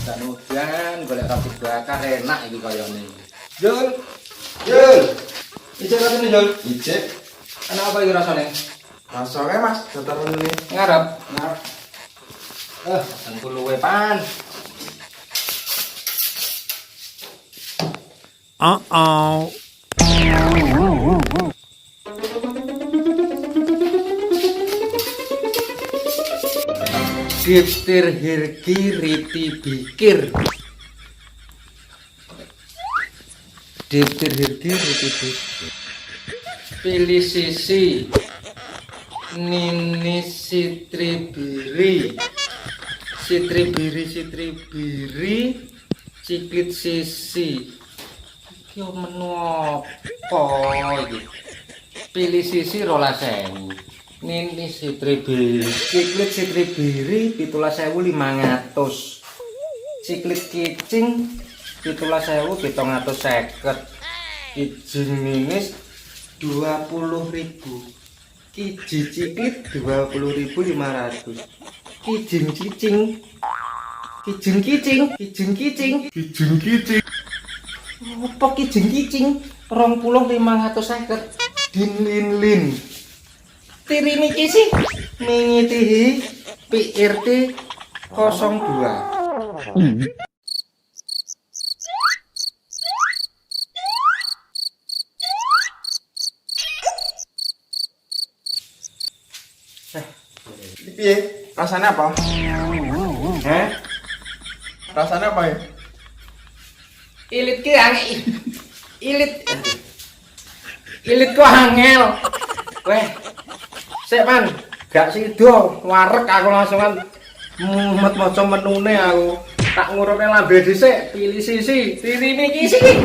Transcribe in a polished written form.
Udan golek roti bakar enak iki koyone. Jul. Jul. Ijek rasane Jul. Ijek. Enak apa iki rasane? Rasane Mas, datar ini. Ngarep. Ngarep. Tentu luwe pan. Diptir hirki riti bikir. Diptir hirki riti bikir. Pilih sisi. Nini sitri biri. Sitri biri. Ciklit sisi. Iki menu apa iki? Pilih sisi 12.000. Nini sitri biri, ciklit sitri biri 17.500. Ciklit kicing 17.750. Kijing ninis 20.000. Kiji ciklit 20.500. Kijing cicing. Apa kijing kicing 20.550. Din lin. Tiri niki sih mengitihi PRT 02. Ini piye? Rasanya apa? Hah? Rasanya apa ya? Ilit ki angel. Ilit kok angel. Weh. Sik man, gak sido warek aku langsungan mumet maca menune aku. Tak ngurune lambe dhisik, pilih sisi, tiri niki sih.